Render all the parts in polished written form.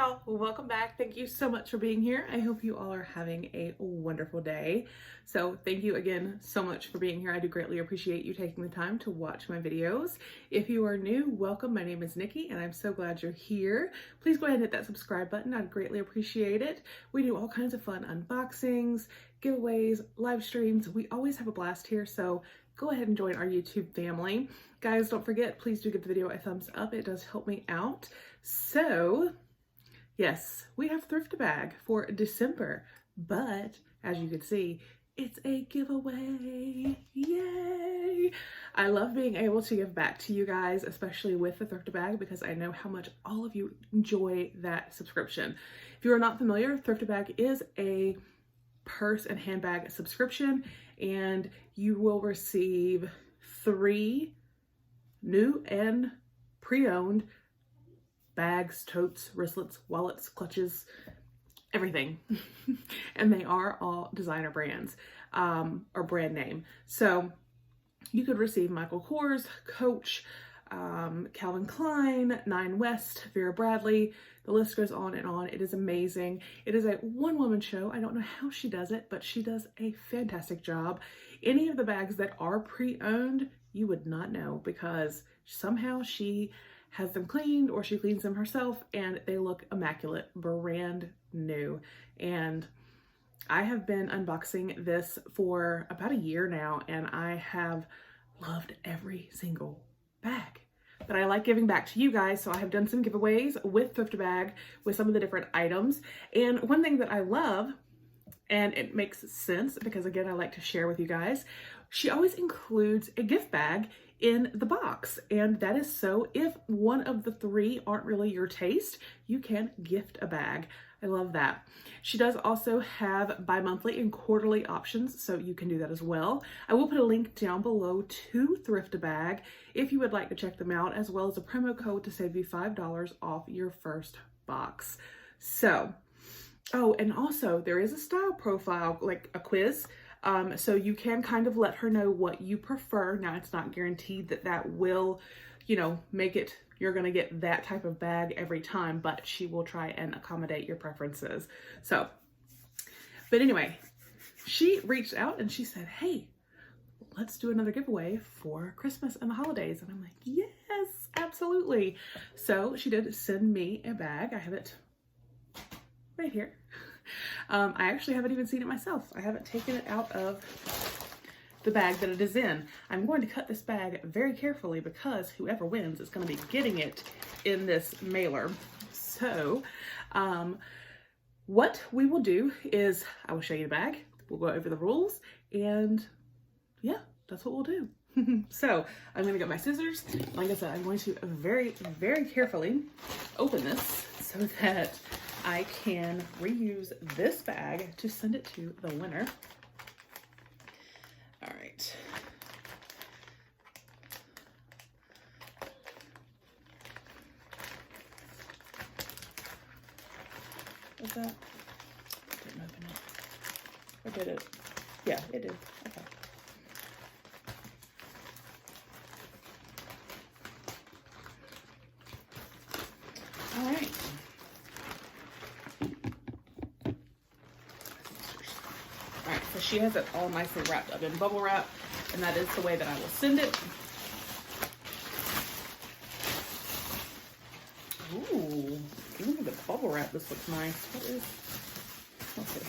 y'all, welcome back. Thank you so much for being here. I hope you all are having a wonderful day. So thank you again so much for being here. I do greatly appreciate you taking the time to watch my videos. If you are new, welcome. My name is Nikki and I'm so glad you're here. Please go ahead and hit that subscribe button. I'd greatly appreciate it. We do all kinds of fun unboxings, giveaways, live streams. We always have a blast here, so go ahead and join our YouTube family. Guys, don't forget, please do give the video a thumbs up. It does help me out. So yes, we have Thrift-A-Bag for December, but as you can see, it's a giveaway. Yay! I love being able to give back to you guys, especially with the Thrift-A-Bag, because I know how much all of you enjoy that subscription. If you are not familiar, Thrift-A-Bag is a purse and handbag subscription, and you will receive 3 new and pre-owned bags, totes, wristlets, wallets, clutches, everything. And they are all designer brands or brand name. So you could receive Michael Kors, Coach, Calvin Klein, Nine West, Vera Bradley. The list goes on and on. It is amazing. It is a one-woman show. I don't know how she does it, but she does a fantastic job. Any of the bags that are pre-owned, you would not know, because somehow she has them cleaned or she cleans them herself and they look immaculate, brand new. And I have been unboxing this for about a year now and I have loved every single bag. But I like giving back to you guys, so I have done some giveaways with Thrift-A-Bag with some of the different items. And one thing that I love, and it makes sense because again, I like to share with you guys, she always includes a gift bag in the box. And that is so if one of the 3 aren't really your taste, you can gift a bag. I love that. She does also have bi-monthly and quarterly options, so you can do that as well. I will put a link down below to Thrift-A-Bag if you would like to check them out, as well as a promo code to save you $5 off your first box. So, oh, and also there is a style profile, like a quiz. So you can kind of let her know what you prefer. Now, it's not guaranteed that that will, you know, make it, you're going to get that type of bag every time, but she will try and accommodate your preferences. So, but anyway, she reached out and she said, hey, let's do another giveaway for Christmas and the holidays. And I'm like, yes, absolutely. So she did send me a bag. I have it right here. I actually haven't even seen it myself. I haven't taken it out of the bag that it is in. I'm going to cut this bag very carefully because whoever wins is going to be getting it in this mailer. So what we will do is I will show you the bag. We'll go over the rules and yeah, that's what we'll do. So I'm going to get my scissors. Like I said, I'm going to very, very carefully open this so that I can reuse this bag to send it to the winner. All right. What's that? Didn't open it. Or did it? Yeah, it did. Okay. All right. So she has it all nicely wrapped up in bubble wrap, and that is the way that I will send it. Ooh, even with the bubble wrap, this looks nice. What is, let's see.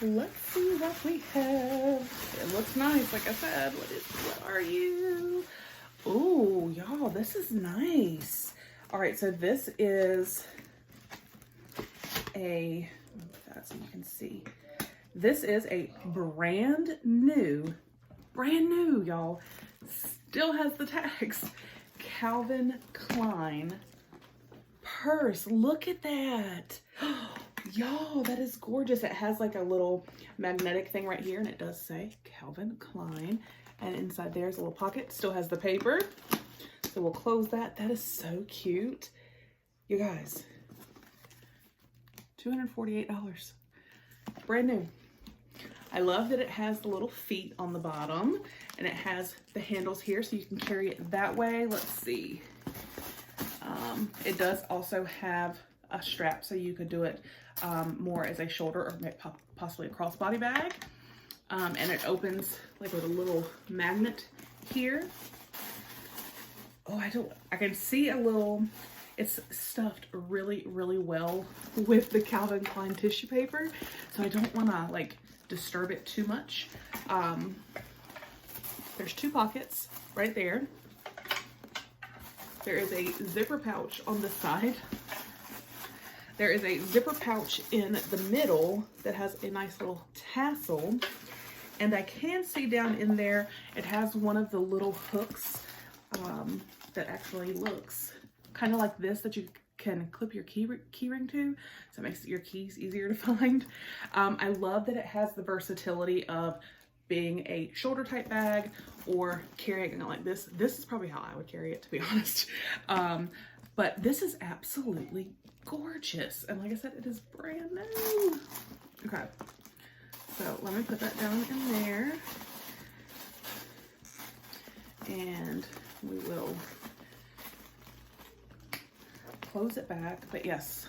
Let's see what we have. It looks nice, like I said. What are you? Ooh, y'all, this is nice. All right, so this is a, so you can see, this is a brand new, y'all. Still has the tags. Calvin Klein purse. Look at that. Y'all, that is gorgeous. It has like a little magnetic thing right here, and it does say Calvin Klein. And inside there's a little pocket, still has the paper. So we'll close that. That is so cute. You guys, $248. Brand new. I love that it has the little feet on the bottom and it has the handles here so you can carry it that way. Let's see. It does also have a strap so you could do it more as a shoulder or possibly a crossbody bag. And it opens like with a little magnet here. Oh, I can see a little, it's stuffed really, really well with the Calvin Klein tissue paper. So I don't want to like disturb it too much. There's 2 pockets right there. There is a zipper pouch on this side. There is a zipper pouch in the middle that has a nice little tassel. And I can see down in there, it has one of the little hooks that actually looks kind of like this that you can clip your key ring to. So it makes your keys easier to find. I love that it has the versatility of being a shoulder type bag or carrying it like this. This is probably how I would carry it, to be honest. But this is absolutely gorgeous. And like I said, it is brand new. Okay, so let me put that down in there. And we will close it back. But yes,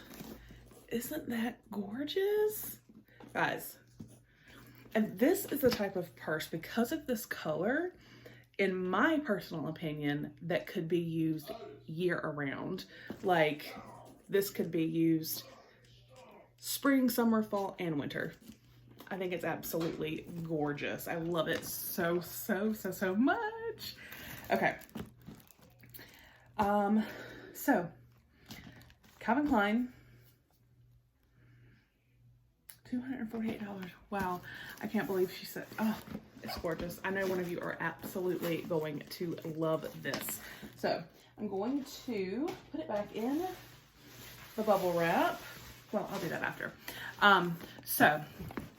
isn't that gorgeous? Guys, and this is the type of purse, because of this color, in my personal opinion, that could be used year around. Like, this could be used spring, summer, fall, and winter. I think it's absolutely gorgeous. I love it so, so, so, so much. Okay. So, Calvin Klein, $248. Wow, I can't believe she said, oh, it's gorgeous. I know one of you are absolutely going to love this. So I'm going to put it back in the bubble wrap. Well, I'll do that after. So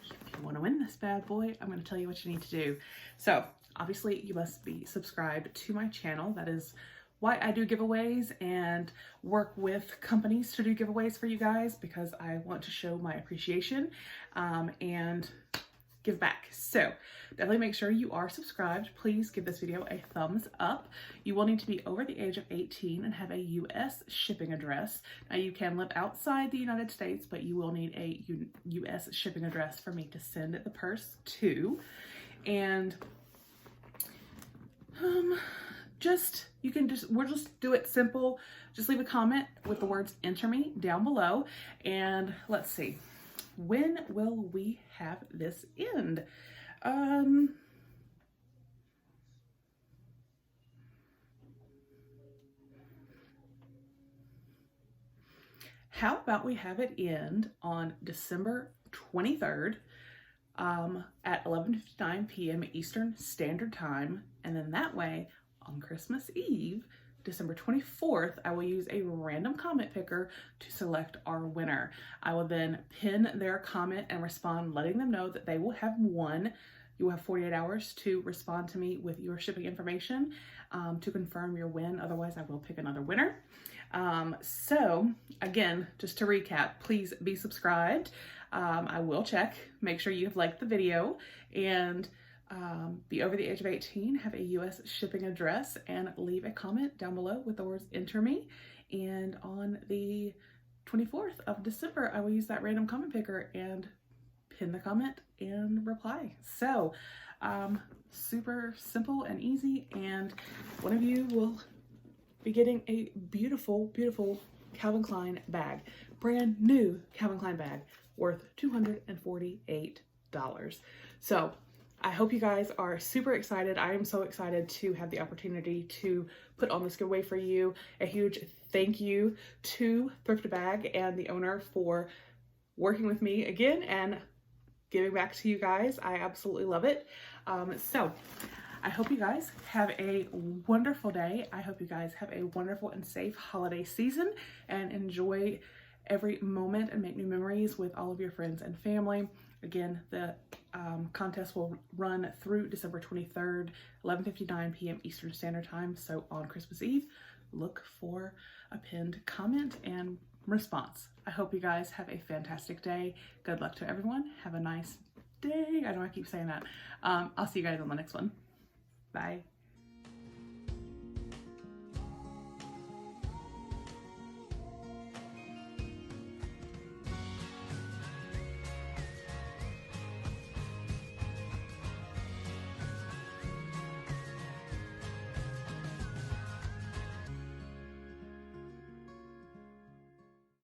if you want to win this bad boy, I'm going to tell you what you need to do. So obviously you must be subscribed to my channel. That is why I do giveaways and work with companies to do giveaways for you guys, because I want to show my appreciation and give back. So definitely make sure you are subscribed. Please give this video a thumbs up. You will need to be over the age of 18 and have a US shipping address. Now you can live outside the United States, but you will need a US shipping address for me to send the purse to. And we'll just do it simple. Just leave a comment with the words "enter me" down below. And let's see, when will we have this end? How about we have it end on December 23rd at 11:59 p.m. Eastern Standard Time. And then that way, on Christmas Eve, December 24th, I will use a random comment picker to select our winner. I will then pin their comment and respond, letting them know that they will have won. You will have 48 hours to respond to me with your shipping information to confirm your win. Otherwise, I will pick another winner. So again, just to recap, please be subscribed. I will check, make sure you have liked the video, and be over the age of 18, have a US shipping address, and leave a comment down below with the words "enter me." And on the 24th of December, I will use that random comment picker and pin the comment and reply. So super simple and easy, and one of you will be getting a beautiful, beautiful Calvin Klein bag, brand new Calvin Klein bag worth $248. So I hope you guys are super excited. I am so excited to have the opportunity to put on this giveaway for you. A huge thank you to Thrift-A-Bag and the owner for working with me again and giving back to you guys. I absolutely love it. So I hope you guys have a wonderful day. I hope you guys have a wonderful and safe holiday season and enjoy every moment and make new memories with all of your friends and family. Again, the contest will run through December 23rd, 11:59 p.m. Eastern Standard Time. So on Christmas Eve, look for a pinned comment and response. I hope you guys have a fantastic day. Good luck to everyone. Have a nice day. I know I keep saying that. I'll see you guys on the next one. Bye.